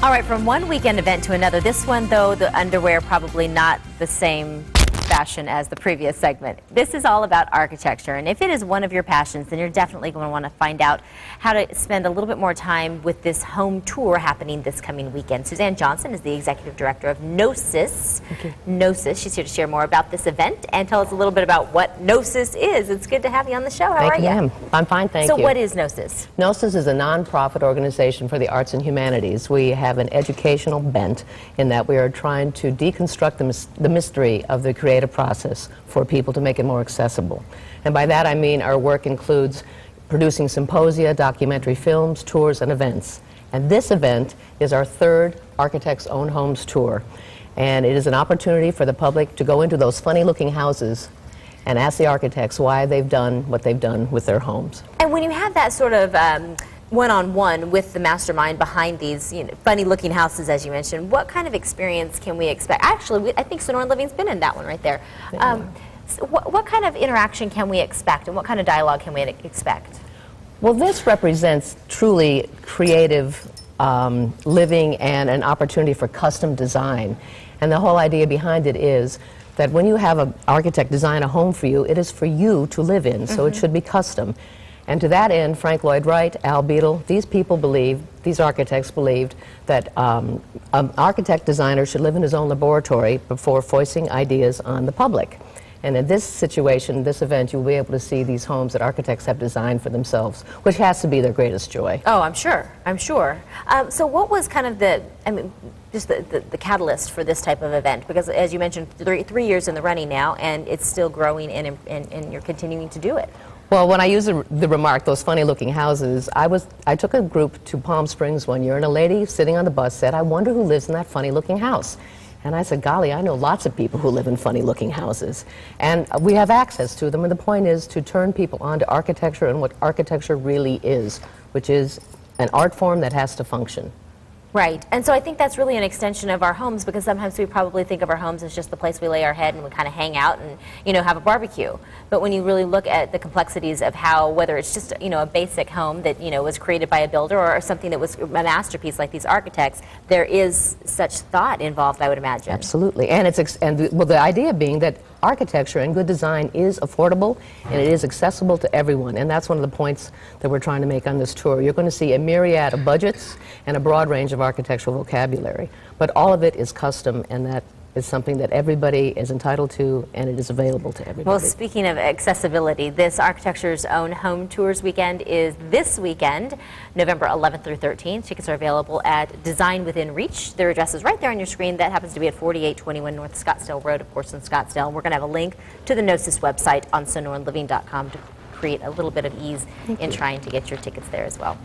All right, from one weekend event to another. This one, though, the underwear probably not the same fashion as the previous segment. This is all about architecture, and if it is one of your passions, then you're definitely going to want to find out how to spend a little bit more time with this home tour happening this coming weekend. Suzanne Johnson is the executive director of Gnosis. Gnosis. She's here to share more about this event and tell us a little bit about what Gnosis is. It's good to have you on the show. How are you? Thank you, ma'am. I'm fine, thank you. So what is Gnosis? Gnosis is a non-profit organization for the arts and humanities. We have an educational bent in that we are trying to deconstruct the mystery of the creative process for people to make it more accessible. And by that I mean our work includes producing symposia, documentary films, tours, and events. And this event is our third Architects Own Homes tour. And it is an opportunity for the public to go into those funny-looking houses and ask the architects why they've done what they've done with their homes. And when you have that sort of one-on-one with the mastermind behind these funny-looking houses, as you mentioned, what kind of experience can we expect? Actually, I think Sonoran Living's been in that one right there. So what kind of interaction can we expect, and what kind of dialogue can we expect? Well, this represents truly creative living and an opportunity for custom design. And the whole idea behind it is that when you have an architect design a home for you, it is for you to live in, so it should be custom. And to that end, Frank Lloyd Wright, Al Beadle, these architects believed that an architect designer should live in his own laboratory before foisting ideas on the public. And in this situation, this event, you'll be able to see these homes that architects have designed for themselves, which has to be their greatest joy. Oh, I'm sure. I'm sure. So what was kind of the catalyst for this type of event? Because as you mentioned, three years in the running now, and it's still growing, and you're continuing to do it. Well, when I use the remark, those funny-looking houses, I took a group to Palm Springs one year, and a lady sitting on the bus said, "I wonder who lives in that funny-looking house." And I said, "Golly, I know lots of people who live in funny-looking houses." And we have access to them, and the point is to turn people on to architecture and what architecture really is, which is an art form that has to function. Right, and so I think that's really an extension of our homes, because sometimes we probably think of our homes as just the place we lay our head and we kind of hang out and have a barbecue. But when you really look at the complexities of how, whether it's just a basic home that was created by a builder, or something that was a masterpiece like these architects, there is such thought involved, I would imagine. Absolutely, and the idea being that architecture and good design is affordable and it is accessible to everyone, and that's one of the points that we're trying to make on this tour. You're going to see a myriad of budgets and a broad range of architectural vocabulary, but all of it is custom, and that is something that everybody is entitled to, and it is available to everybody. Well, speaking of accessibility, this Architecture's Own Home Tours weekend is this weekend, November 11th through 13th. Tickets are available at Design Within Reach. Their address is right there on your screen. That happens to be at 4821 North Scottsdale Road, of course, in Scottsdale. And we're going to have a link to the Gnosis website on sonoranliving.com to create a little bit of ease in trying to get your tickets there as well.